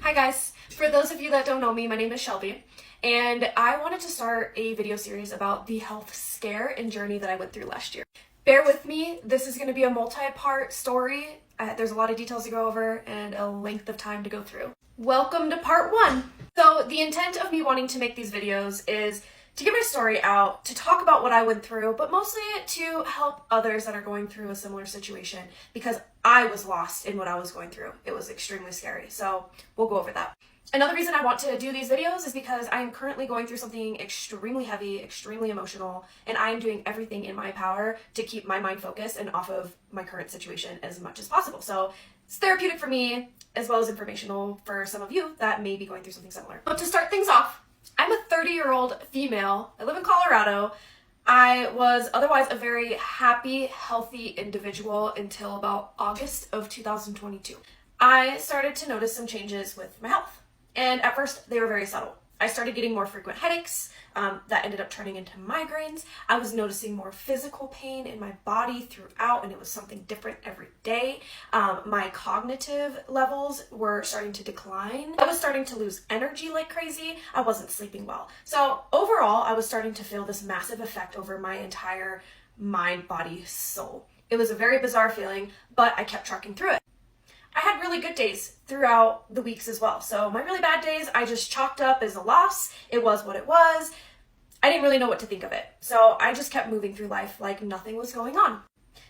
Hi guys, for those of you that don't know me, my name is Shelby, and I wanted to start a video series about the health scare and journey that I went through last year. Bear with me, this is going to be a multi-part story. There's a lot of details to go over and a length of time to go through. Welcome to part 1. So the intent of me wanting to make these videos is to get my story out, to talk about what I went through, but mostly to help others that are going through a similar situation, because I was lost in what I was going through. It was extremely scary, so we'll go over that. Another reason I want to do these videos is because I am currently going through something extremely heavy, extremely emotional, and I am doing everything in my power to keep my mind focused and off of my current situation as much as possible. So it's therapeutic for me, as well as informational for some of you that may be going through something similar. But to start things off, I'm a 30-year-old female. I live in Colorado. I was otherwise a very happy, healthy individual until about August of 2022. I started to notice some changes with my health. And at first, they were very subtle. I started getting more frequent headaches that ended up turning into migraines. I was noticing more physical pain in my body throughout, and it was something different every day. My cognitive levels were starting to decline. I was starting to lose energy like crazy. I wasn't sleeping well. So overall, I was starting to feel this massive effect over my entire mind, body, soul. It was a very bizarre feeling, but I kept trucking through it. I had really good days throughout the weeks as well. So my really bad days, I just chalked up as a loss. It was what it was. I didn't really know what to think of it. So I just kept moving through life like nothing was going on.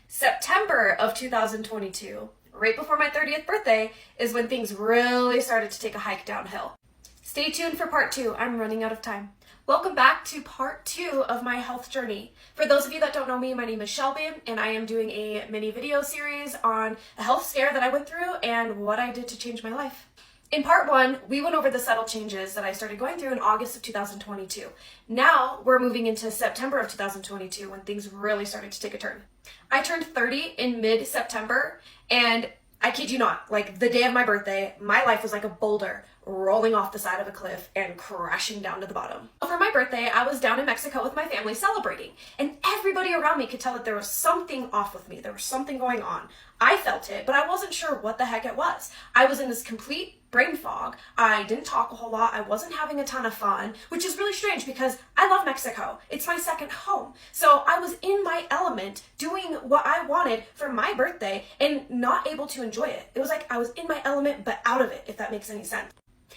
September of 2022, right before my 30th birthday, is when things really started to take a hike downhill. Stay tuned for part 2. I'm running out of time. Welcome back to part 2 of my health journey. For those of you that don't know me, my name is Shelby, and I am doing a mini video series on a health scare that I went through and what I did to change my life. In part 1, we went over the subtle changes that I started going through in August of 2022. Now we're moving into September of 2022 when things really started to take a turn. I turned 30 in mid-September, and I kid you not, like the day of my birthday, my life was like a boulder rolling off the side of a cliff and crashing down to the bottom. For my birthday, I was down in Mexico with my family celebrating, and everybody around me could tell that there was something off with me. There was something going on. I felt it, but I wasn't sure what the heck it was. I was in this complete brain fog. I didn't talk a whole lot. I wasn't having a ton of fun, which is really strange because I love Mexico. It's my second home. So I was in my element doing what I wanted for my birthday and not able to enjoy it. It was like I was in my element but out of it, if that makes any sense.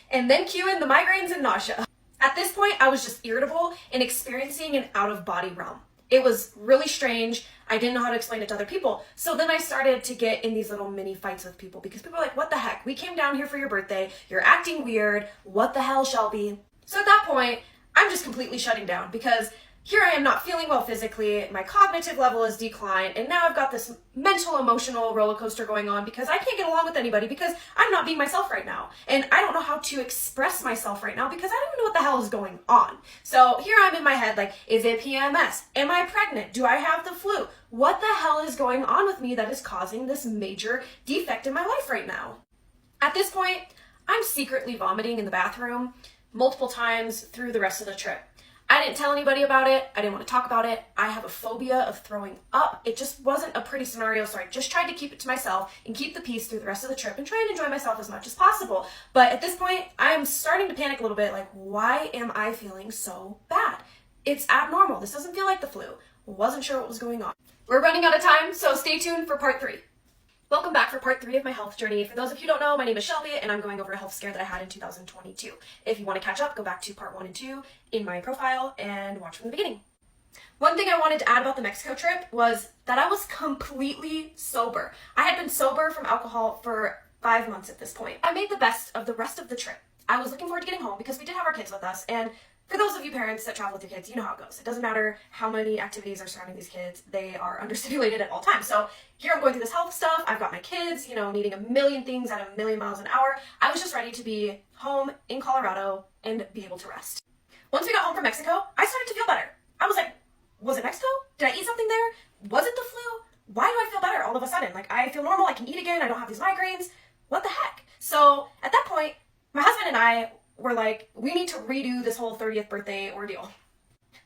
And then cue in the migraines and nausea. At this point, I was just irritable and experiencing an out-of-body realm. It was really strange. I didn't know how to explain it to other people. So then I started to get in these little mini fights with people because people were like, what the heck? We came down here for your birthday. You're acting weird. What the hell, Shelby? So at that point, I'm just completely shutting down because here I am not feeling well physically, my cognitive level is declined, and now I've got this mental, emotional roller coaster going on because I can't get along with anybody because I'm not being myself right now. And I don't know how to express myself right now because I don't even know what the hell is going on. So here I'm in my head like, is it PMS? Am I pregnant? Do I have the flu? What the hell is going on with me that is causing this major defect in my life right now? At this point, I'm secretly vomiting in the bathroom multiple times through the rest of the trip. I didn't tell anybody about it. I didn't want to talk about it. I have a phobia of throwing up. It just wasn't a pretty scenario, so I just tried to keep it to myself and keep the peace through the rest of the trip and try and enjoy myself as much as possible. But at this point, I'm starting to panic a little bit, like, why am I feeling so bad? It's abnormal. This doesn't feel like the flu. Wasn't sure what was going on. We're running out of time, so stay tuned for part 3. Welcome back for part 3 of my health journey. For those of you who don't know, my name is Shelby, and I'm going over a health scare that I had in 2022. If you want to catch up, go back to part 1 and 2 in my profile and watch from the beginning. One thing I wanted to add about the Mexico trip was that I was completely sober. I had been sober from alcohol for 5 months at this point. I made the best of the rest of the trip. I was looking forward to getting home because we did have our kids with us, and for those of you parents that travel with your kids, you know how it goes. It doesn't matter how many activities are surrounding these kids. They are understimulated at all times. So here I'm going through this health stuff. I've got my kids, needing a million things at a million miles an hour. I was just ready to be home in Colorado and be able to rest. Once we got home from Mexico, I started to feel better. I was like, was it Mexico? Did I eat something there? Was it the flu? Why do I feel better all of a sudden? Like, I feel normal. I can eat again. I don't have these migraines. What the heck? So at that point, my husband and I were like, we need to redo this whole 30th birthday ordeal.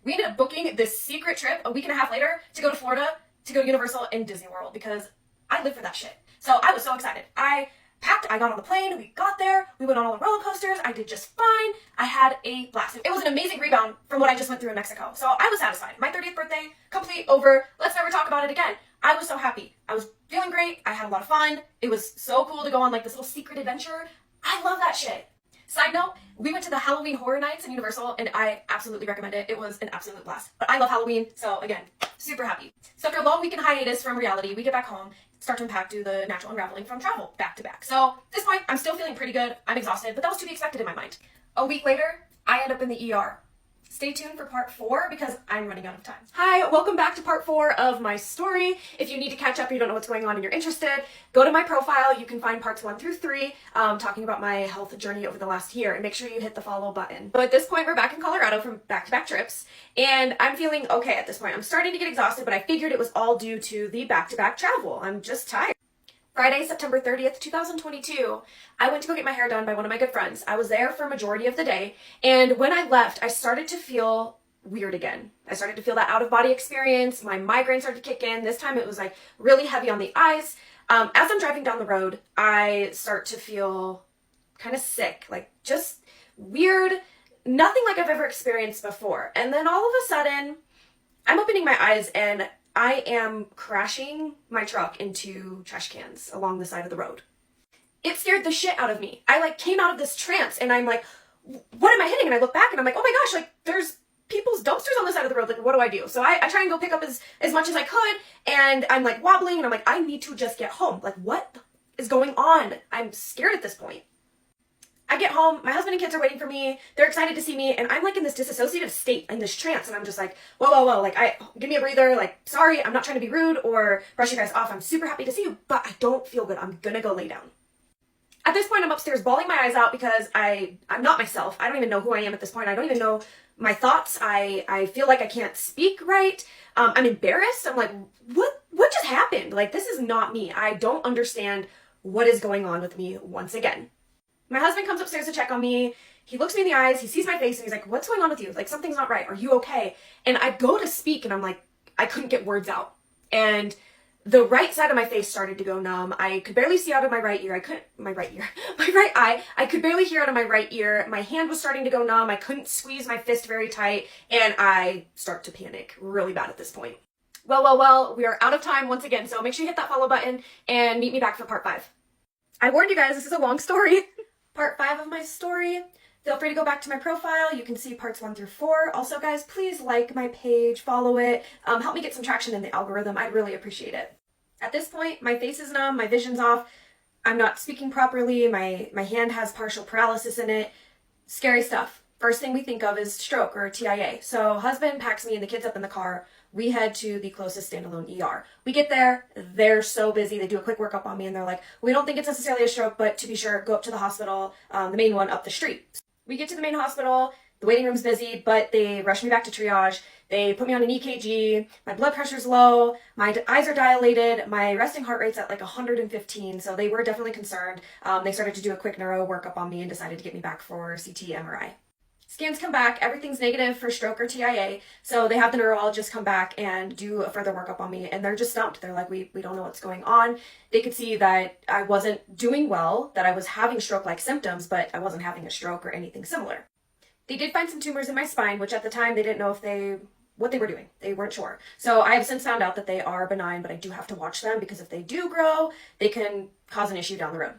We ended up booking this secret trip a week and a half later to go to Florida, to go to Universal and Disney World because I live for that shit. So I was so excited. I packed. I got on the plane, we got there, we went on all the roller coasters, I did just fine. I had a blast. It was an amazing rebound from what I just went through in Mexico. So I was satisfied. My 30th birthday, complete, over. Let's never talk about it again. I was so happy. I was feeling great. I had a lot of fun. It was so cool to go on like this little secret adventure. I love that shit. Side note, we went to the Halloween Horror Nights in Universal, and I absolutely recommend it. It was an absolute blast. But I love Halloween, so again, super happy. So after a long weekend hiatus from reality, we get back home, start to unpack, do the natural unraveling from travel back to back. So at this point, I'm still feeling pretty good. I'm exhausted, but that was to be expected in my mind. A week later, I end up in the ER. Stay tuned for part 4 because I'm running out of time. Hi, welcome back to part 4 of my story. If you need to catch up or you don't know what's going on and you're interested, go to my profile. You can find parts 1 through 3 talking about my health journey over the last year, and make sure you hit the follow button. So at this point, we're back in Colorado from back-to-back trips, and I'm feeling okay at this point. I'm starting to get exhausted, but I figured it was all due to the back-to-back travel. I'm just tired. Friday, September 30th, 2022, I went to go get my hair done by one of my good friends. I was there for a majority of the day, and when I left, I started to feel weird again. I started to feel that out-of-body experience. My migraine started to kick in. This time it was like really heavy on the eyes. As I'm driving down the road, I start to feel kind of sick, like just weird, nothing like I've ever experienced before. And then all of a sudden, I'm opening my eyes and I am crashing my truck into trash cans along the side of the road. It scared the shit out of me. I like came out of this trance and I'm like, what am I hitting? And I look back and I'm like, oh my gosh, like there's people's dumpsters on the side of the road. Like, what do I do? So I try and go pick up as much as I could, and I'm like wobbling and I'm like, I need to just get home. Like, what is going on? I'm scared at this point. I get home, my husband and kids are waiting for me, they're excited to see me, and I'm like in this disassociative state, in this trance, and I'm just like, whoa, like, give me a breather, like, sorry, I'm not trying to be rude or brush you guys off, I'm super happy to see you, but I don't feel good, I'm gonna go lay down. At this point, I'm upstairs bawling my eyes out because I'm not myself. I don't even know who I am at this point. I don't even know my thoughts. I feel like I can't speak right. I'm embarrassed. I'm like, what just happened? Like, this is not me. I don't understand what is going on with me once again. My husband comes upstairs to check on me. He looks me in the eyes. He sees my face and he's like, what's going on with you? Like, something's not right. Are you okay? And I go to speak and I'm like, I couldn't get words out. And the right side of my face started to go numb. I could barely see out of my right ear. My right eye. I could barely hear out of my right ear. My hand was starting to go numb. I couldn't squeeze my fist very tight. And I start to panic really bad at this point. Well, we are out of time once again. So make sure you hit that follow button and meet me back for part 5. I warned you guys, this is a long story. Part 5 of my story. Feel free to go back to my profile. You can see parts 1 through 4. Also, guys, please like my page, follow it. Help me get some traction in the algorithm. I'd really appreciate it. At this point, my face is numb, my vision's off. I'm not speaking properly. My hand has partial paralysis in it. Scary stuff. First thing we think of is stroke or TIA. So husband packs me and the kids up in the car. We head to the closest standalone ER. We get there, they're so busy, they do a quick workup on me and they're like, we don't think it's necessarily a stroke, but to be sure, go up to the hospital, the main one up the street. We get to the main hospital, the waiting room's busy, but they rush me back to triage. They put me on an EKG, my blood pressure's low, my eyes are dilated, my resting heart rate's at like 115, so they were definitely concerned. They started to do a quick neuro workup on me and decided to get me back for CT MRI. Scans come back, everything's negative for stroke or TIA, so they have the neurologist come back and do a further workup on me, and they're just stumped. They're like, we don't know what's going on. They could see that I wasn't doing well, that I was having stroke-like symptoms, but I wasn't having a stroke or anything similar. They did find some tumors in my spine, which at the time they didn't know what they were doing. They weren't sure. So I have since found out that they are benign, but I do have to watch them because if they do grow, they can cause an issue down the road.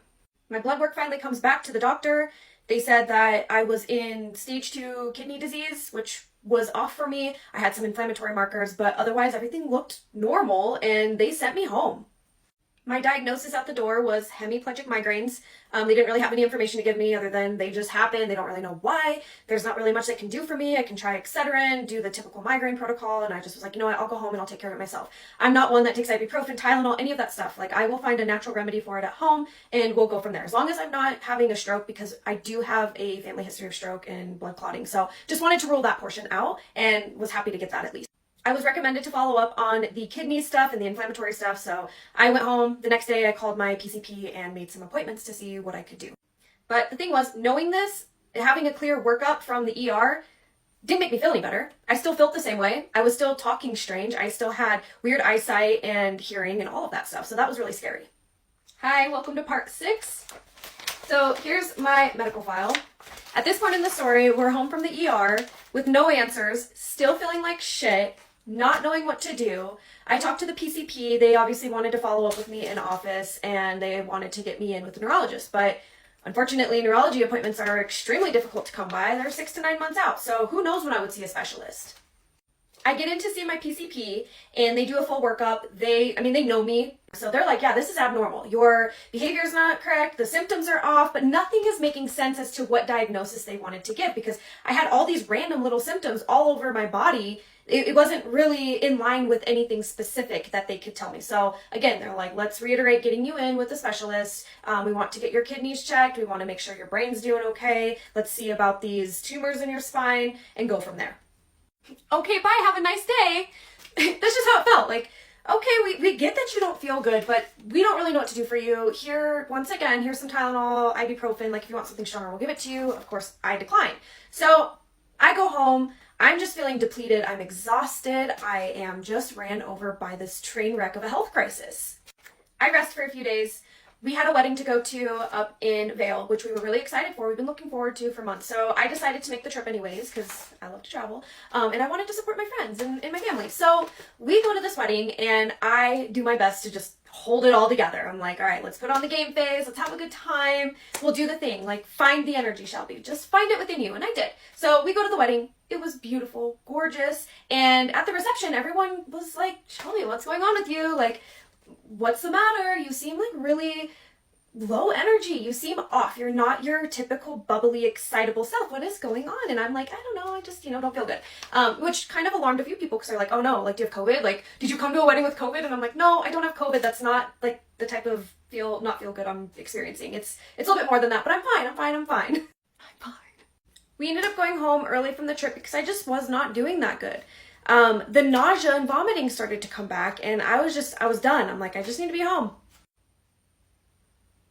My blood work finally comes back to the doctor. They said that I was in stage 2 kidney disease, which was off for me. I had some inflammatory markers, but otherwise everything looked normal and they sent me home. My diagnosis at the door was hemiplegic migraines. They didn't really have any information to give me other than they just happen. They don't really know why. There's not really much they can do for me. I can try Excedrin, do the typical migraine protocol, and I just was like, you know what, I'll go home and I'll take care of it myself. I'm not one that takes ibuprofen, Tylenol, any of that stuff. Like, I will find a natural remedy for it at home and we'll go from there. As long as I'm not having a stroke, because I do have a family history of stroke and blood clotting. So just wanted to rule that portion out and was happy to get that at least. I was recommended to follow up on the kidney stuff and the inflammatory stuff, so I went home. The next day I called my PCP and made some appointments to see what I could do. But the thing was, knowing this, having a clear workup from the ER didn't make me feel any better. I still felt the same way. I was still talking strange. I still had weird eyesight and hearing and all of that stuff, so that was really scary. Hi, welcome to part 6. So here's my medical file. At this point in the story, we're home from the ER with no answers, still feeling like shit, not knowing what to do. I talked to the PCP. They obviously wanted to follow up with me in office and they wanted to get me in with the neurologist, but unfortunately, neurology appointments are extremely difficult to come by. They're 6 to 9 months out, so who knows when I would see a specialist. I get in to see my PCP and they do a full workup. They know me. So they're like, yeah, this is abnormal. Your behavior's not correct. The symptoms are off, but nothing is making sense as to what diagnosis they wanted to give because I had all these random little symptoms all over my body. It wasn't really in line with anything specific that they could tell me. So again, they're like, let's reiterate getting you in with a specialist. We want to get your kidneys checked. We want to make sure your brain's doing okay. Let's see about these tumors in your spine and go from there. Okay, bye, have a nice day. That's just how it felt. Like, okay, we get that you don't feel good, but we don't really know what to do for you. Here, once again, here's some Tylenol, ibuprofen. Like, if you want something stronger, we'll give it to you. Of course, I decline. So I go home. I'm just feeling depleted. I'm exhausted. I am just ran over by this train wreck of a health crisis. I rest for a few days. We had a wedding to go to up in Vail, which we were really excited for. We've been looking forward to for months. So I decided to make the trip anyways because I love to travel. And I wanted to support my friends and my family. So we go to this wedding and I do my best to just hold it all together. I'm like, all right, let's put on the game face. Let's have a good time. We'll do the thing. Like, find the energy, Shelby. Just find it within you. And I did. So we go to the wedding. It was beautiful, gorgeous. And at the reception, everyone was like, Shelby, what's going on with you? Like, what's the matter? You seem like really low energy. You seem off. You're not your typical bubbly, excitable self. What is going on? And I'm like, I don't know. I just, don't feel good. Which kind of alarmed a few people because they're like, oh no, like, do you have COVID? Like, did you come to a wedding with COVID? And I'm like, no, I don't have COVID. That's not like the type of not feel good I'm experiencing. It's a little bit more than that, but I'm fine. I'm fine. We ended up going home early from the trip because I just was not doing that good. The nausea and vomiting started to come back and I was done. I'm like, I just need to be home.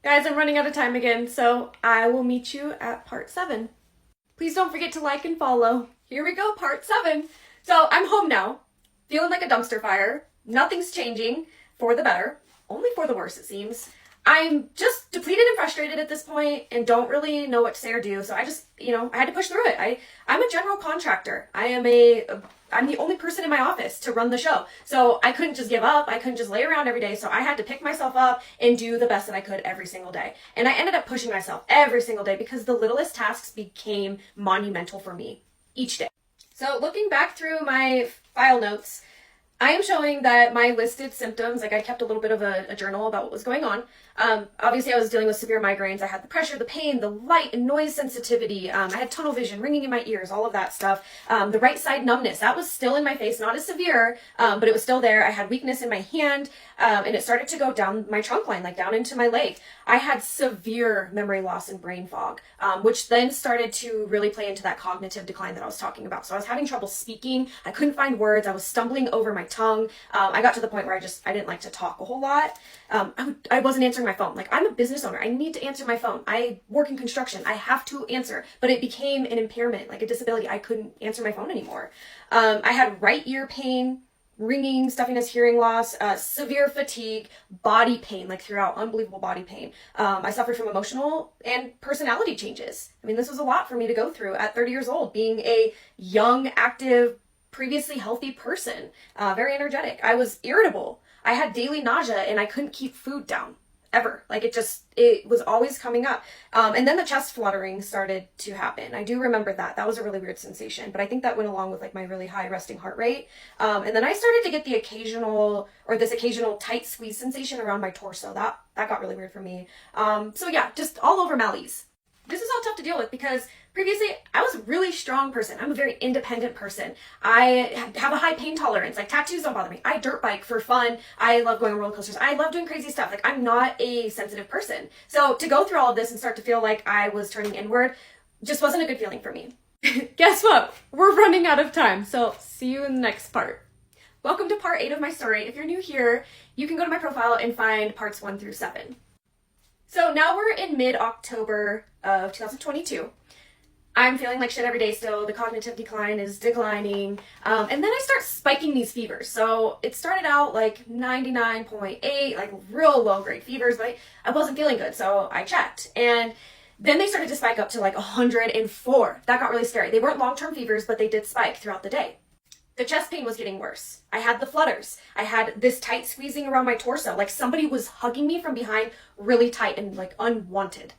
Guys, I'm running out of time again, so I will meet you at part 7. Please don't forget to like and follow. Here we go, part 7. So I'm home now, feeling like a dumpster fire. Nothing's changing for the better, only for the worse it seems. I'm just depleted and frustrated at this point and don't really know what to say or do. So I just, I had to push through it. I'm a general contractor. I'm the only person in my office to run the show. So I couldn't just give up. I couldn't just lay around every day. So I had to pick myself up and do the best that I could every single day. And I ended up pushing myself every single day because the littlest tasks became monumental for me each day. So looking back through my file notes, I am showing that my listed symptoms, like I kept a little bit of a journal about what was going on. Obviously I was dealing with severe migraines. I had the pressure, the pain, the light and noise sensitivity. I had tunnel vision, ringing in my ears, all of that stuff. The right side numbness, that was still in my face, not as severe, but it was still there. I had weakness in my hand, and it started to go down my trunk line, like down into my leg. I had severe memory loss and brain fog, which then started to really play into that cognitive decline that I was talking about. So I was having trouble speaking. I couldn't find words. I was stumbling over my tongue. I got to the point where I didn't like to talk a whole lot. I wasn't answering my phone. Like, I'm a business owner. I need to answer my phone. I work in construction. I have to answer. But it became an impairment, like a disability. I couldn't answer my phone anymore. I had right ear pain, ringing, stuffiness, hearing loss, severe fatigue, body pain, like throughout, unbelievable body pain. I suffered from emotional and personality changes. I mean, this was a lot for me to go through at 30 years old, being a young, active, previously healthy person, very energetic. I was irritable. I had daily nausea and I couldn't keep food down ever. Like it was always coming up. And then the chest fluttering started to happen. I do remember that. That was a really weird sensation, but I think that went along with like my really high resting heart rate. And then I started to get this occasional tight squeeze sensation around my torso. That got really weird for me. So yeah, just all over malaise. This is all tough to deal with because previously I was a really strong person. I'm a very independent person. I have a high pain tolerance. Like, tattoos don't bother me. I dirt bike for fun. I love going on roller coasters. I love doing crazy stuff. Like, I'm not a sensitive person. So to go through all of this and start to feel like I was turning inward just wasn't a good feeling for me. Guess what? We're running out of time. So see you in the next part. Welcome to part 8 of my story. If you're new here, you can go to my profile and find parts 1 through 7. So now we're in mid-October of 2022. I'm feeling like shit every day still. The cognitive decline is declining. And then I start spiking these fevers. So it started out like 99.8, like real low grade fevers, but I wasn't feeling good. So I checked. And then they started to spike up to like 104. That got really scary. They weren't long-term fevers, but they did spike throughout the day. The chest pain was getting worse. I had the flutters. I had this tight squeezing around my torso. Like somebody was hugging me from behind really tight and like unwanted.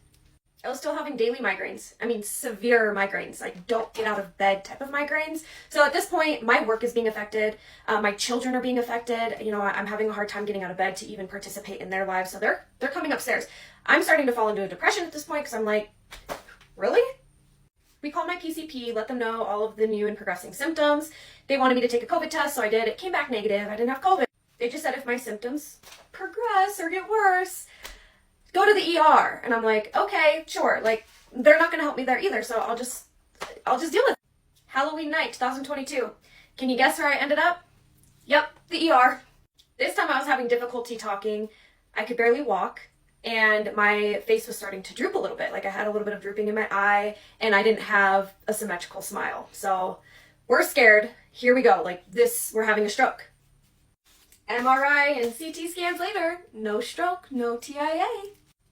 I was still having daily migraines. I mean, severe migraines, like don't get out of bed type of migraines. So at this point, my work is being affected. My children are being affected. You know, I'm having a hard time getting out of bed to even participate in their lives. So they're coming upstairs. I'm starting to fall into a depression at this point because I'm like, really? We called my PCP, let them know all of the new and progressing symptoms. They wanted me to take a COVID test, so I did. It came back negative. I didn't have COVID. They just said if my symptoms progress or get worse, go to the ER. And I'm like, okay, sure. Like, they're not going to help me there either, so I'll just deal with it. Halloween night, 2022. Can you guess where I ended up? Yep, the ER. This time I was having difficulty talking. I could barely walk, and my face was starting to droop a little bit. Like I had a little bit of drooping in my eye, and I didn't have a symmetrical smile. So we're scared. Here we go. Like this, we're having a stroke. MRI and CT scans later, no stroke, no TIA.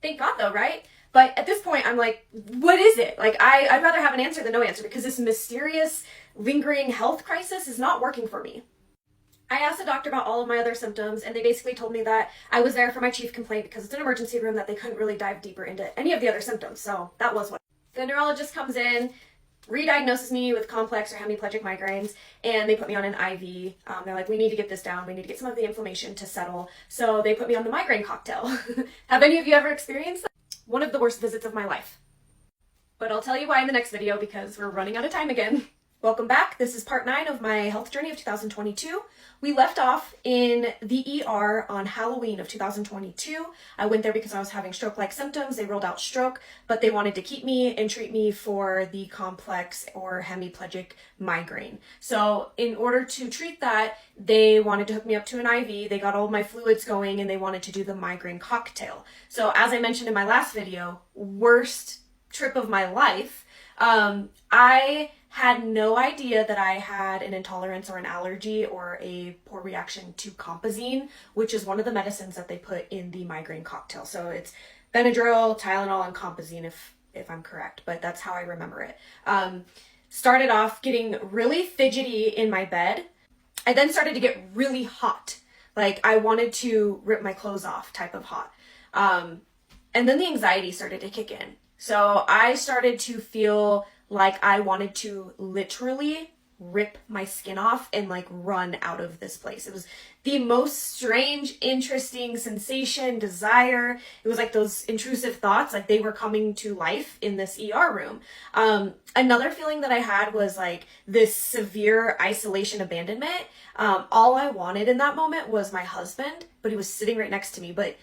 Thank God though, right? But at this point, I'm like, what is it? Like, I'd rather have an answer than no answer because this mysterious, lingering health crisis is not working for me. I asked the doctor about all of my other symptoms, and they basically told me that I was there for my chief complaint because it's an emergency room, that they couldn't really dive deeper into any of the other symptoms. So that was what. The neurologist comes in, re-diagnoses me with complex or hemiplegic migraines, and they put me on an IV. They're like, we need to get this down. We need to get some of the inflammation to settle. So they put me on the migraine cocktail. Have any of you ever experienced that? One of the worst visits of my life. But I'll tell you why in the next video because we're running out of time again. Welcome back. This is part 9 of my health journey of 2022. We left off in the ER on Halloween of 2022. I went there because I was having stroke-like symptoms. They ruled out stroke, but they wanted to keep me and treat me for the complex or hemiplegic migraine. So in order to treat that, they wanted to hook me up to an IV. They got all of my fluids going and they wanted to do the migraine cocktail. So as I mentioned in my last video, worst trip of my life. I had no idea that I had an intolerance or an allergy or a poor reaction to compazine, which is one of the medicines that they put in the migraine cocktail. So it's Benadryl, Tylenol, and compazine if I'm correct, but that's how I remember it. Started off getting really fidgety in my bed. I then started to get really hot. Like I wanted to rip my clothes off type of hot. And then the anxiety started to kick in. So I started to feel like I wanted to literally rip my skin off and like run out of this place. It was the most strange, interesting sensation, desire. It was like those intrusive thoughts, like they were coming to life in this ER room. Another feeling that I had was like this severe isolation abandonment. All I wanted in that moment was my husband, but he was sitting right next to me. But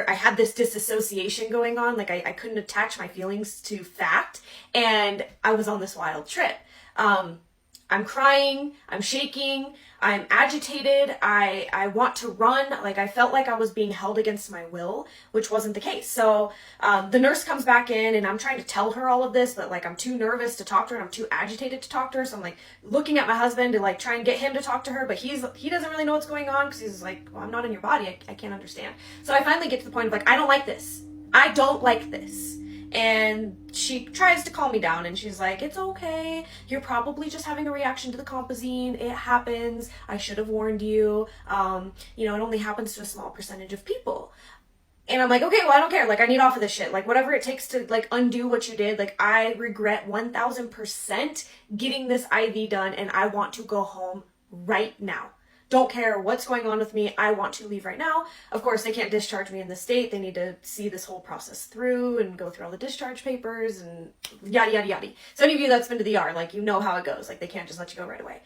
I had this disassociation going on. Like I couldn't attach my feelings to fact. And I was on this wild trip. I'm crying, I'm shaking, I'm agitated, I want to run. Like I felt like I was being held against my will, which wasn't the case. So the nurse comes back in and I'm trying to tell her all of this, but like I'm too nervous to talk to her and I'm too agitated to talk to her. So I'm like looking at my husband to like try and get him to talk to her, but he doesn't really know what's going on because he's like, well, I'm not in your body, I can't understand. So I finally get to the point of like, I don't like this. I don't like this. And she tries to calm me down and she's like, it's okay. You're probably just having a reaction to the compazine. It happens. I should have warned you. It only happens to a small percentage of people. And I'm like, okay, well, I don't care. Like, I need off of this shit. Like, whatever it takes to, like, undo what you did. Like, I regret 1000% getting this IV done and I want to go home right now. Don't care what's going on with me. I want to leave right now. Of course, they can't discharge me in the state. They need to see this whole process through and go through all the discharge papers and yada, yada, yada. So any of you that's been to the ER, like, you know how it goes. Like, they can't just let you go right away.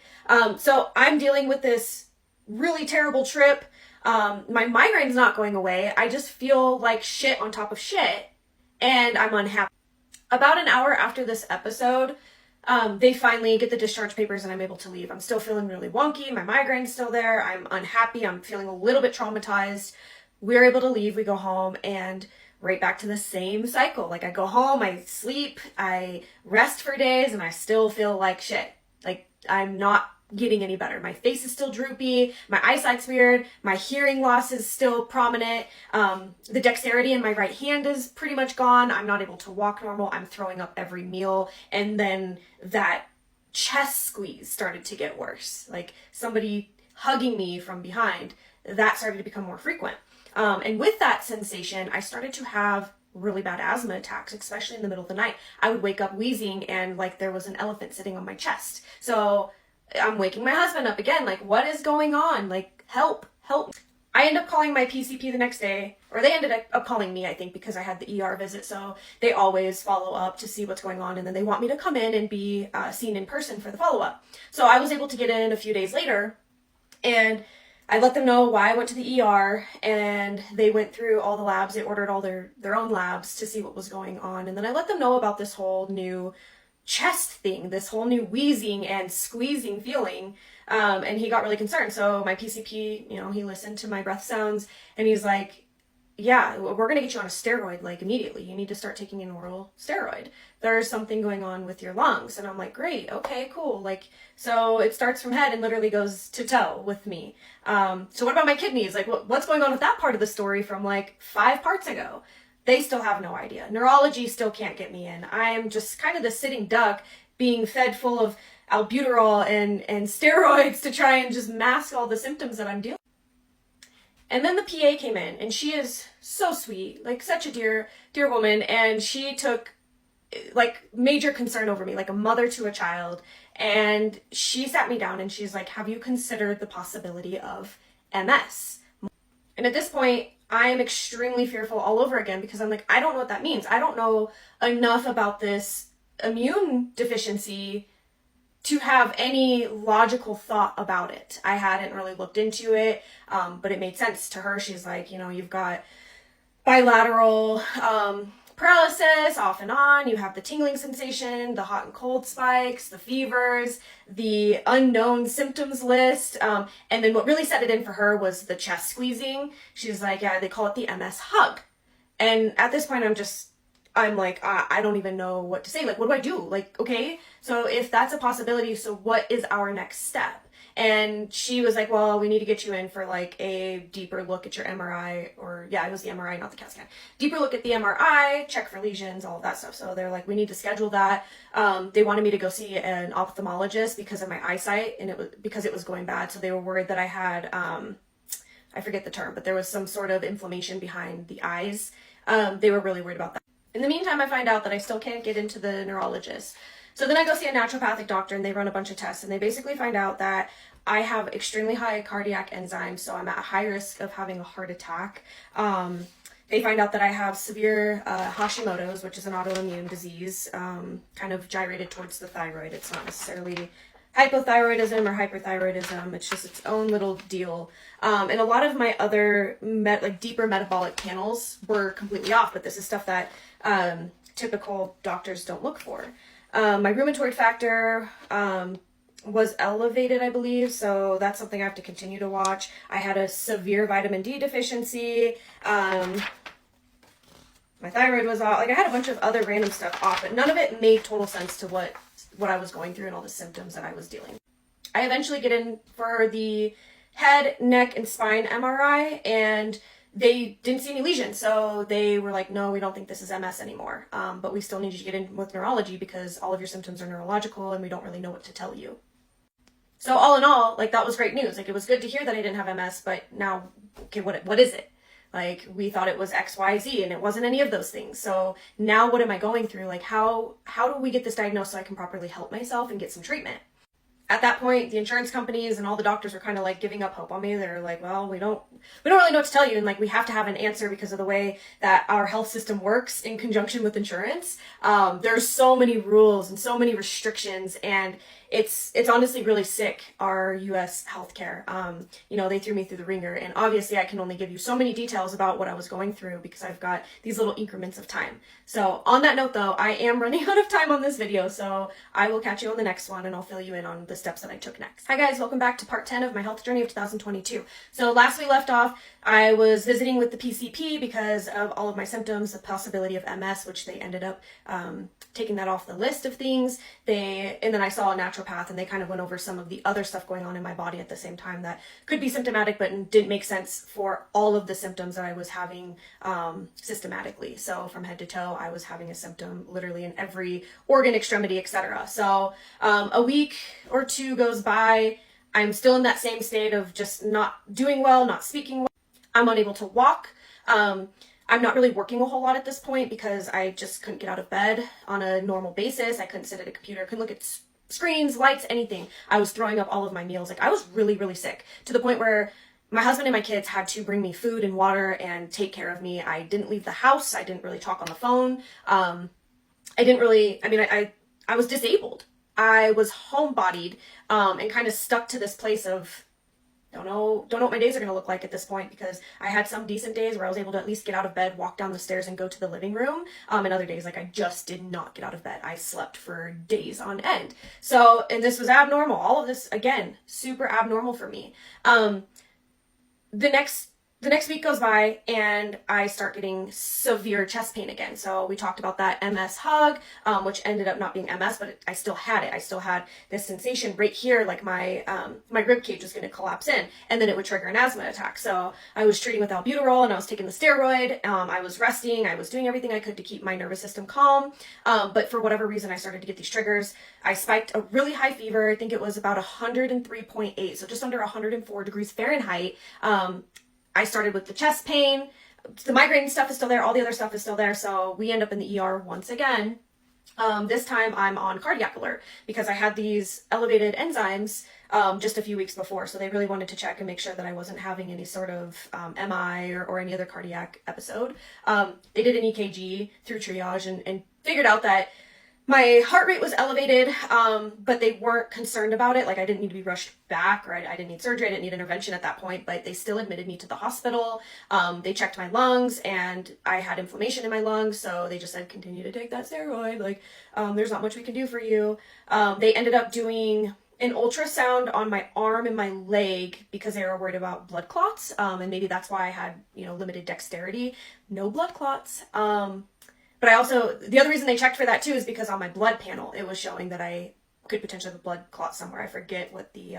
So I'm dealing with this really terrible trip. My migraine's not going away. I just feel like shit on top of shit and I'm unhappy. About an hour after this episode, they finally get the discharge papers and I'm able to leave. I'm still feeling really wonky. My migraine's still there. I'm unhappy. I'm feeling a little bit traumatized. We're able to leave. We go home and right back to the same cycle. Like I go home, I sleep, I rest for days, and I still feel like shit. Like I'm not getting any better. My face is still droopy, my eyesight's weird, my hearing loss is still prominent, the dexterity in my right hand is pretty much gone, I'm not able to walk normal, I'm throwing up every meal, and then that chest squeeze started to get worse. Like somebody hugging me from behind, that started to become more frequent. And with that sensation, I started to have really bad asthma attacks, especially in the middle of the night. I would wake up wheezing and like there was an elephant sitting on my chest. So I'm waking my husband up again, like, what is going on? Like, help. I end up calling my PCP the next day, or they ended up calling me, I think, because I had the ER visit. So they always follow up to see what's going on, and then they want me to come in and be seen in person for the follow-up. So I was able to get in a few days later, and I let them know why I went to the ER, and they went through all the labs. They ordered all their own labs to see what was going on. And then I let them know about this whole new chest thing, this whole new wheezing and squeezing feeling. And he got really concerned. So my PCP, he listened to my breath sounds, and he's like, yeah, we're going to get you on a steroid, like immediately. You need to start taking an oral steroid. There's something going on with your lungs. And I'm like, great. Okay, cool. Like, so it starts from head and literally goes to toe with me. So what about my kidneys? Like, what's going on with that part of the story from like 5 parts ago? They still have no idea. Neurology still can't get me in. I'm just kind of the sitting duck being fed full of albuterol and steroids to try and just mask all the symptoms that I'm dealing with. And then the PA came in, and she is so sweet, like such a dear woman, and she took like major concern over me, like a mother to a child, and she sat me down and she's like, have you considered the possibility of MS? And at this point, I am extremely fearful all over again, because I'm like, I don't know what that means. I don't know enough about this immune deficiency to have any logical thought about it. I hadn't really looked into it, but it made sense to her. She's like, you've got bilateral paralysis off and on, you have the tingling sensation, the hot and cold spikes, the fevers, the unknown symptoms list, and then what really set it in for her was the chest squeezing. She's like, yeah, they call it the MS hug. And at this point, I'm like, I don't even know what to say. Like, what do I do? Like, okay, so if that's a possibility, so what is our next step? And she was like, well, we need to get you in for like a deeper look at your MRI, or yeah, it was the MRI, not the CAT scan. Deeper look at the MRI, check for lesions, all of that stuff. So they're like, we need to schedule that. They wanted me to go see an ophthalmologist because of my eyesight, and because it was going bad. So they were worried that I had, I forget the term, but there was some sort of inflammation behind the eyes. They were really worried about that. In the meantime, I find out that I still can't get into the neurologist. So then I go see a naturopathic doctor, and they run a bunch of tests, and they basically find out that I have extremely high cardiac enzymes, so I'm at a high risk of having a heart attack. They find out that I have severe Hashimoto's, which is an autoimmune disease, kind of gyrated towards the thyroid. It's not necessarily hypothyroidism or hyperthyroidism. It's just its own little deal. And a lot of my other deeper metabolic panels were completely off, but this is stuff that typical doctors don't look for. My rheumatoid factor was elevated, I believe, so that's something I have to continue to watch. I had a severe vitamin D deficiency. My thyroid was off. Like, I had a bunch of other random stuff off, but none of it made total sense to what I was going through and all the symptoms that I was dealing with. I eventually get in for the head, neck, and spine MRI, and they didn't see any lesions. So they were like, no, we don't think this is MS anymore. But we still need you to get in with neurology because all of your symptoms are neurological and we don't really know what to tell you. So all in all, like, that was great news. Like, it was good to hear that I didn't have MS, but now, okay, what is it? Like, we thought it was X, Y, Z, and it wasn't any of those things. So now what am I going through? Like, how do we get this diagnosed so I can properly help myself and get some treatment? At that point, the insurance companies and all the doctors were kind of like giving up hope on me. They're like, well, we don't really know what to tell you. And like, we have to have an answer because of the way that our health system works in conjunction with insurance. There's so many rules and so many restrictions, and it's honestly really sick, our US healthcare. They threw me through the ringer, and obviously I can only give you so many details about what I was going through because I've got these little increments of time. So on that note though, I am running out of time on this video, so I will catch you on the next one and I'll fill you in on the steps that I took next. Hi guys, welcome back to part 10 of my health journey of 2022. So last we left off, I was visiting with the PCP because of all of my symptoms, the possibility of MS, which they ended up taking that off the list of things. And then I saw a naturopath, and they kind of went over some of the other stuff going on in my body at the same time that could be symptomatic, but didn't make sense for all of the symptoms that I was having systematically. So from head to toe, I was having a symptom literally in every organ, extremity, etc. So a week or two goes by. I'm still in that same state of just not doing well, not speaking well. I'm unable to walk. I'm not really working a whole lot at this point because I just couldn't get out of bed on a normal basis. I couldn't sit at a computer, couldn't look at screens, lights, anything. I was throwing up all of my meals. Like, I was really, really sick to the point where my husband and my kids had to bring me food and water and take care of me. I didn't leave the house. I didn't really talk on the phone. I was disabled. I was homebodied and kind of stuck to this place of don't know what my days are going to look like at this point, because I had some decent days where I was able to at least get out of bed, walk down the stairs, and go to the living room. And other days, like, I just did not get out of bed. I slept for days on end. So, and this was abnormal. All of this, again, super abnormal for me. The next week goes by and I start getting severe chest pain again. So we talked about that MS hug, which ended up not being MS, but I still had it. I still had this sensation right here, like my rib cage was going to collapse in, and then it would trigger an asthma attack. So I was treating with albuterol, and I was taking the steroid. I was resting. I was doing everything I could to keep my nervous system calm. But for whatever reason, I started to get these triggers. I spiked a really high fever. I think it was about 103.8, so just under 104 degrees Fahrenheit. I started with the chest pain. The migraine stuff is still there. All the other stuff is still there. So we end up in the ER once again. This time I'm on cardiac alert because I had these elevated enzymes just a few weeks before. So they really wanted to check and make sure that I wasn't having any sort of MI or any other cardiac episode. They did an EKG through triage and figured out that my heart rate was elevated, but they weren't concerned about it. Like, I didn't need to be rushed back, or I didn't need surgery. I didn't need intervention at that point, but they still admitted me to the hospital. They checked my lungs, and I had inflammation in my lungs. So they just said, continue to take that steroid. Like, there's not much we can do for you. They ended up doing an ultrasound on my arm and my leg because they were worried about blood clots. And maybe that's why I had, limited dexterity. No blood clots. But the other reason they checked for that too is because on my blood panel, it was showing that I could potentially have a blood clot somewhere. I forget what the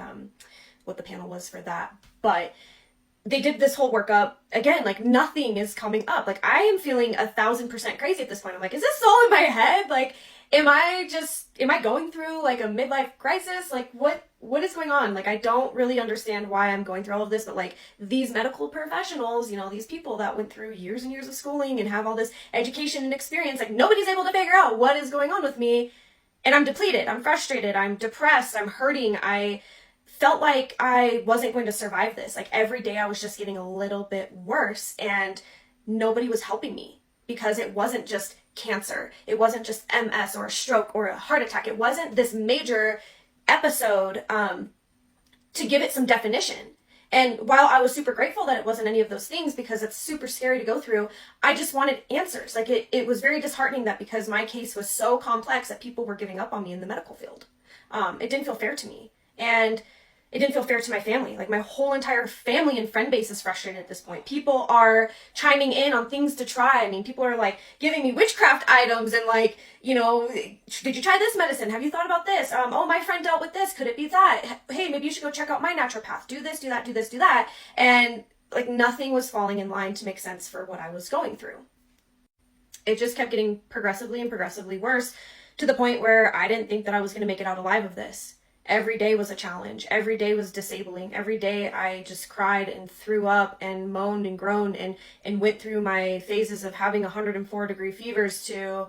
panel was for that. But they did this whole workup. Again, like, nothing is coming up. Like, I am feeling 1,000% crazy at this point. I'm like, is this all in my head? Like, am I going through like a midlife crisis? Like, what is going on? Like, I don't really understand why I'm going through all of this, but like, these medical professionals, these people that went through years and years of schooling and have all this education and experience, like, nobody's able to figure out what is going on with me. And I'm depleted, I'm frustrated, I'm depressed, I'm hurting. I felt like I wasn't going to survive this. Like, every day I was just getting a little bit worse, and nobody was helping me because it wasn't just cancer. It wasn't just MS or a stroke or a heart attack. It wasn't this major episode to give it some definition. And while I was super grateful that it wasn't any of those things, because it's super scary to go through, I just wanted answers. Like, it was very disheartening that because my case was so complex that people were giving up on me in the medical field. It didn't feel fair to me. And it didn't feel fair to my family. Like, my whole entire family and friend base is frustrated at this point. People are chiming in on things to try. I mean, people are like giving me witchcraft items and like, did you try this medicine? Have you thought about this? Oh, my friend dealt with this. Could it be that? Hey, maybe you should go check out my naturopath. Do this, do that, do this, do that. And like, nothing was falling in line to make sense for what I was going through. It just kept getting progressively and progressively worse, to the point where I didn't think that I was going to make it out alive of this. Every day was a challenge. Every day was disabling. Every day I just cried and threw up and moaned and groaned and went through my phases of having 104-degree fevers to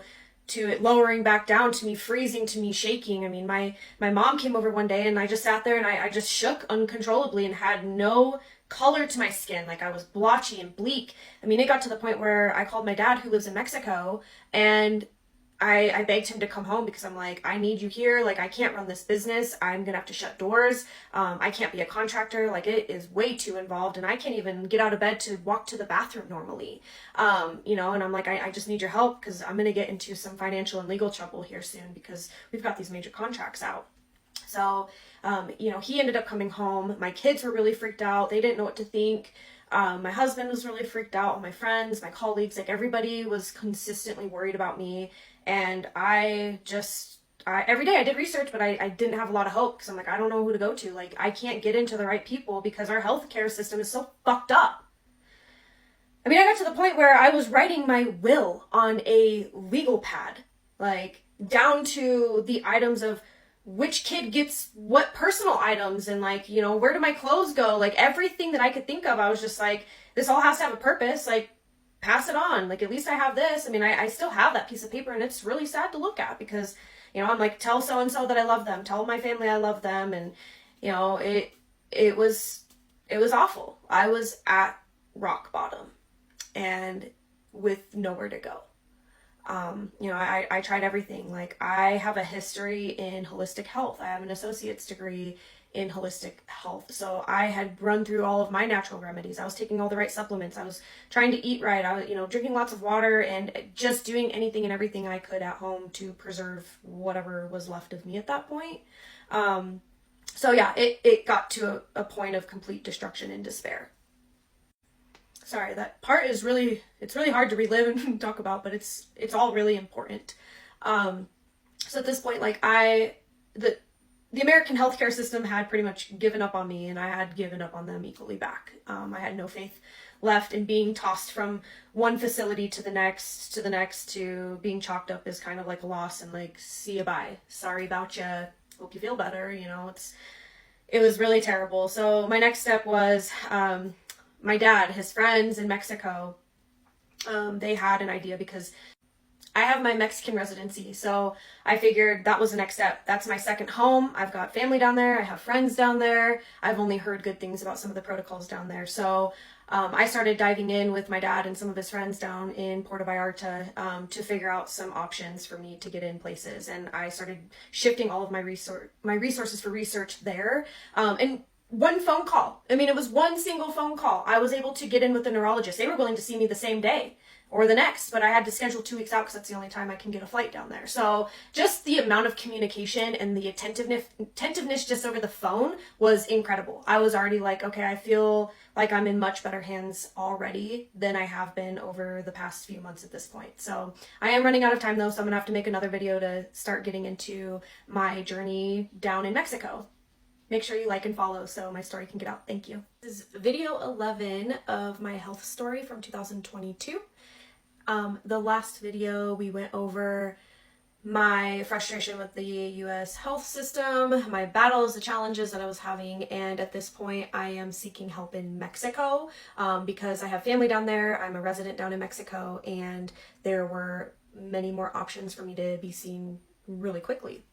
it lowering back down, to me freezing, to me shaking. I mean, my mom came over one day and I just sat there and I just shook uncontrollably and had no color to my skin. Like, I was blotchy and bleak. I mean, it got to the point where I called my dad, who lives in Mexico, and I begged him to come home because I'm like, I need you here. Like, I can't run this business. I'm going to have to shut doors. I can't be a contractor. Like, it is way too involved, and I can't even get out of bed to walk to the bathroom normally. And I'm like, I just need your help because I'm going to get into some financial and legal trouble here soon because we've got these major contracts out. So, he ended up coming home. My kids were really freaked out. They didn't know what to think. My husband was really freaked out, all my friends, my colleagues, like everybody was consistently worried about me. And every day I did research, but I didn't have a lot of hope because I'm like, I don't know who to go to. Like, I can't get into the right people because our healthcare system is so fucked up. I mean, I got to the point where I was writing my will on a legal pad, like down to the items of which kid gets what personal items and like, you know, where do my clothes go? Like everything that I could think of, I was just like, this all has to have a purpose. Like, pass it on. Like, at least I have this. I mean, I still have that piece of paper and it's really sad to look at because, you know, I'm like, tell so-and-so that I love them. Tell my family I love them. And, you know, it was awful. I was at rock bottom and with nowhere to go. You know, I tried everything. Like, I have a history in holistic health. I have an associate's degree in holistic health. So I had run through all of my natural remedies. I was taking all the right supplements. I was trying to eat right. I was, you know, drinking lots of water and just doing anything and everything I could at home to preserve whatever was left of me at that point. So yeah, it got to a point of complete destruction and despair. Sorry, that part is it's really hard to relive and talk about, but it's all really important. So at this point, like the American healthcare system had pretty much given up on me and I had given up on them equally back. I had no faith left in being tossed from one facility to the next, to being chalked up as kind of like a loss and like, see you bye. Sorry about you. Hope you feel better. You know, it was really terrible. So my next step was, my dad, his friends in Mexico, they had an idea because I have my Mexican residency. So I figured that was the next step. That's my second home. I've got family down there. I have friends down there. I've only heard good things about some of the protocols down there. So I started diving in with my dad and some of his friends down in Puerto Vallarta to figure out some options for me to get in places. And I started shifting all of my resources for research there. And one phone call. I mean, it was one single phone call. I was able to get in with the neurologist. They were willing to see me the same day or the next, but I had to schedule 2 weeks out because that's the only time I can get a flight down there. So just the amount of communication and the attentiveness just over the phone was incredible. I was already like, okay, I feel like I'm in much better hands already than I have been over the past few months at this point. So I am running out of time though, so I'm gonna have to make another video to start getting into my journey down in Mexico. Make sure you like and follow so my story can get out. Thank you. This is video 11 of my health story from 2022. The last video we went over my frustration with the US health system, my battles, the challenges that I was having, and at this point I am seeking help in Mexico because I have family down there. I'm a resident down in Mexico and there were many more options for me to be seen really quickly.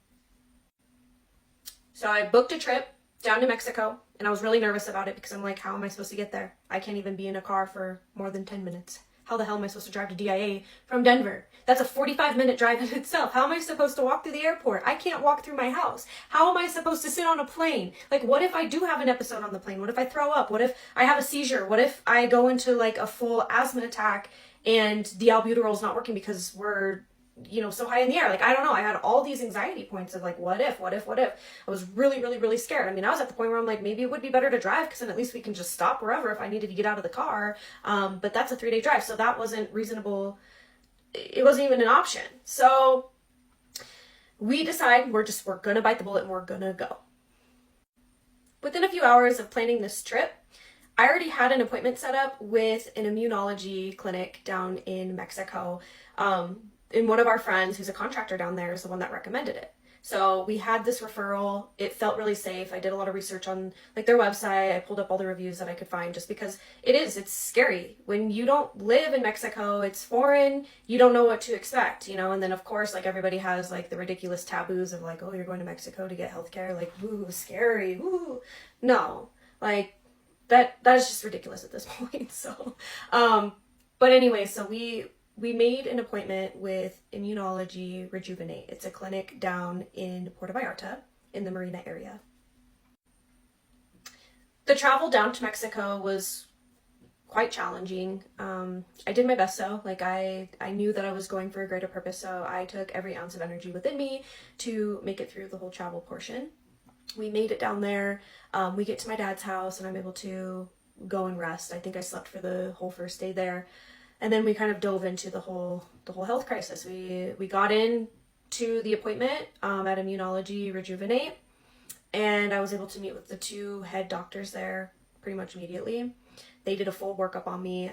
So I booked a trip down to Mexico and I was really nervous about it because I'm like, how am I supposed to get there? I can't even be in a car for more than 10 minutes. How the hell am I supposed to drive to DIA from Denver? That's a 45-minute drive in itself. How am I supposed to walk through the airport? I can't walk through my house. How am I supposed to sit on a plane? Like, what if I do have an episode on the plane? What if I throw up? What if I have a seizure? What if I go into like a full asthma attack and the albuterol is not working because we're, you know, so high in the air? Like, I don't know. I had all these anxiety points of like, what if? I was really, really, really scared. I mean, I was at the point where I'm like, maybe it would be better to drive because then at least we can just stop wherever if I needed to get out of the car. But that's a 3-day drive. So that wasn't reasonable. It wasn't even an option. So we decide we're going to bite the bullet and we're going to go. Within a few hours of planning this trip, I already had an appointment set up with an immunology clinic down in Mexico. And one of our friends who's a contractor down there is the one that recommended it. So we had this referral. It felt really safe. I did a lot of research on like their website. I pulled up all the reviews that I could find just because it's scary. When you don't live in Mexico, it's foreign. You don't know what to expect, you know? And then of course, like everybody has like the ridiculous taboos of like, oh, you're going to Mexico to get healthcare. Like, ooh, scary. Ooh. No, like that is just ridiculous at this point. So, but anyway, so we made an appointment with Immunology Rejuvenate. It's a clinic down in Puerto Vallarta in the Marina area. The travel down to Mexico was quite challenging. I did my best though. Like I knew that I was going for a greater purpose, so I took every ounce of energy within me to make it through the whole travel portion. We made it down there. We get to my dad's house and I'm able to go and rest. I think I slept for the whole first day there. And then we kind of dove into the whole health crisis. We got in to the appointment at Immunology Rejuvenate, and I was able to meet with the two head doctors there pretty much immediately. They did a full workup on me.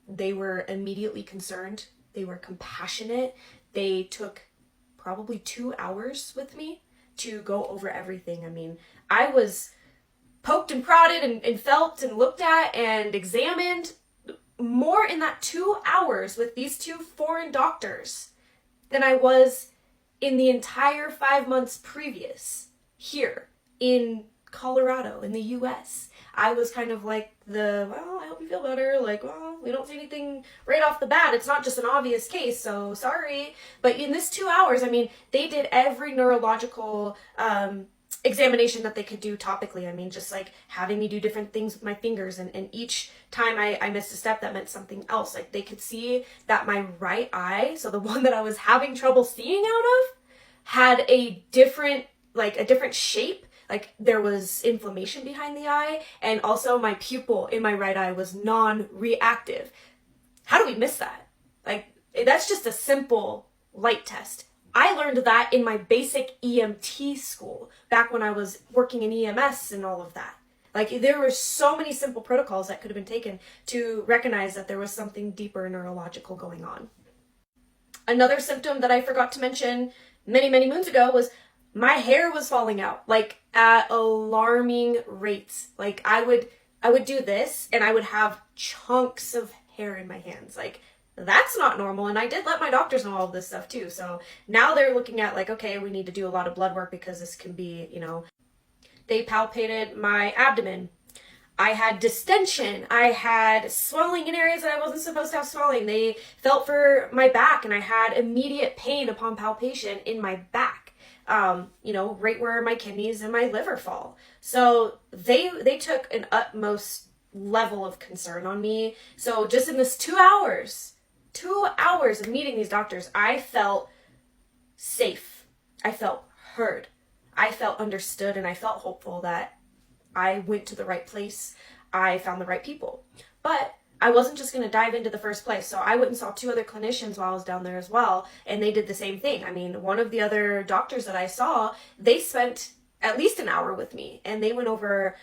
They were immediately concerned. They were compassionate. They took probably 2 hours with me to go over everything. I mean, I was poked and prodded and felt and looked at and examined more in that 2 hours with these two foreign doctors than I was in the entire 5 months previous here in Colorado, in the US. I was kind of like well, I hope you feel better. Like, well, we don't see anything right off the bat. It's not just an obvious case, so sorry. But in this 2 hours, I mean, they did every neurological examination that they could do topically. I mean, just like having me do different things with my fingers, and each time I missed a step, that meant something else. Like, they could see that my right eye, so the one that I was having trouble seeing out of, had a different shape. Like, there was inflammation behind the eye, and also my pupil in my right eye was non-reactive. How do we miss that? Like, that's just a simple light test. I learned that in my basic EMT school back when I was working in EMS and all of that. Like, there were so many simple protocols that could have been taken to recognize that there was something deeper neurological going on. Another symptom that I forgot to mention many, many moons ago was my hair was falling out, like, at alarming rates. Like, I would do this and I would have chunks of hair in my hands. Like, that's not normal. And I did let my doctors know all of this stuff too. So now they're looking at, like, okay, we need to do a lot of blood work because this can be, they palpated my abdomen. I had distension. I had swelling in areas that I wasn't supposed to have swelling. They felt for my back, and I had immediate pain upon palpation in my back. Right where my kidneys and my liver fall. So they took an utmost level of concern on me. So just in this 2 hours of meeting these doctors, I felt safe. I felt heard. I felt understood, and I felt hopeful that I went to the right place. I found the right people. But I wasn't just going to dive into the first place. So I went and saw 2 other clinicians while I was down there as well, and they did the same thing. I mean, one of the other doctors that I saw, they spent at least an hour with me, and they went over,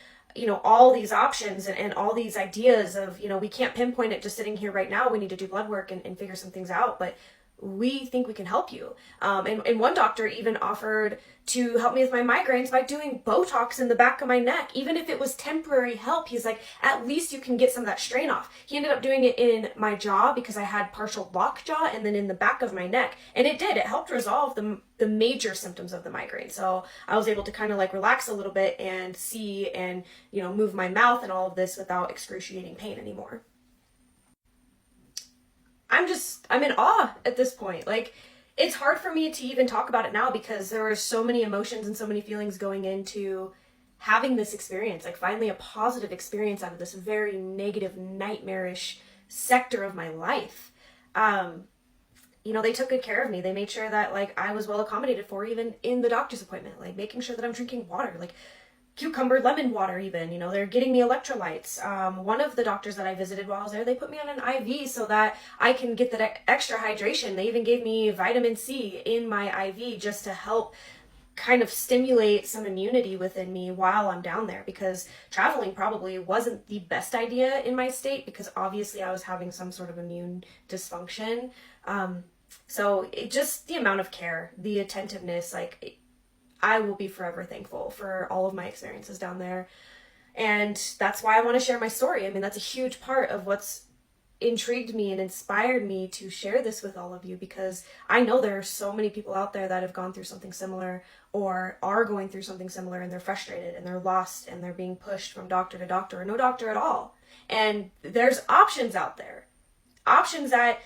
all these options and all these ideas of, we can't pinpoint it just sitting here right now. We need to do blood work and figure some things out, but we think we can help you. And one doctor even offered to help me with my migraines by doing Botox in the back of my neck. Even if it was temporary help, he's like, at least you can get some of that strain off. He ended up doing it in my jaw because I had partial lockjaw, and then in the back of my neck. And it did. It helped resolve the major symptoms of the migraine. So I was able to kind of like relax a little bit and see and, move my mouth and all of this without excruciating pain anymore. I'm in awe at this point. Like, it's hard for me to even talk about it now because there were so many emotions and so many feelings going into having this experience, like finally a positive experience out of this very negative, nightmarish sector of my life. They took good care of me. They made sure that, like, I was well accommodated for, even in the doctor's appointment, like making sure that I'm drinking water, like cucumber lemon water even. They're getting me electrolytes. One of the doctors that I visited while I was there, they put me on an IV so that I can get that extra hydration. They even gave me vitamin C in my IV just to help kind of stimulate some immunity within me while I'm down there, because traveling probably wasn't the best idea in my state because obviously I was having some sort of immune dysfunction. So just the amount of care, the attentiveness, like, I will be forever thankful for all of my experiences down there. And that's why I want to share my story. I mean, that's a huge part of what's intrigued me and inspired me to share this with all of you, because I know there are so many people out there that have gone through something similar or are going through something similar, and they're frustrated and they're lost and they're being pushed from doctor to doctor or no doctor at all. And there's options out there. Options that,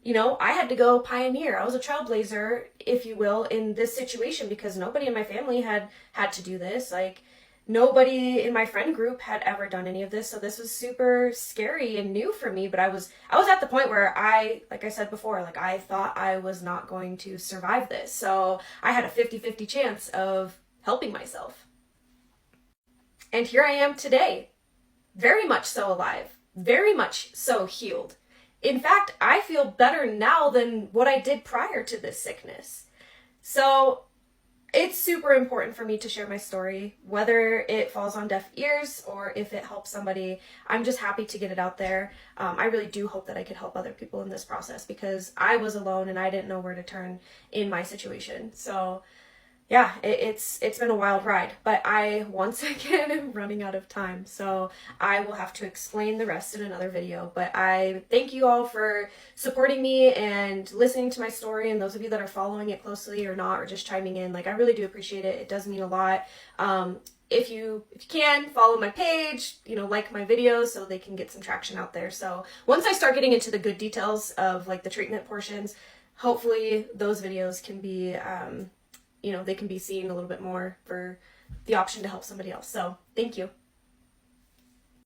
I had to go pioneer. I was a trailblazer, if you will, in this situation because nobody in my family had to do this. Like, nobody in my friend group had ever done any of this. So this was super scary and new for me. But I was at the point where like I said before, like, I thought I was not going to survive this. So I had a 50-50 chance of helping myself. And here I am today, very much so alive, very much so healed. In fact, I feel better now than what I did prior to this sickness. So it's super important for me to share my story, whether it falls on deaf ears or if it helps somebody. I'm just happy to get it out there. I really do hope that I could help other people in this process, because I was alone and I didn't know where to turn in my situation. So yeah, it's been a wild ride, but I once again am running out of time, so I will have to explain the rest in another video. But I thank you all for supporting me and listening to my story, and those of you that are following it closely or not, or just chiming in, like, I really do appreciate it. It does mean a lot. If you can, follow my page, like my videos so they can get some traction out there. So once I start getting into the good details of like the treatment portions, hopefully those videos can be they can be seen a little bit more for the option to help somebody else. So thank you.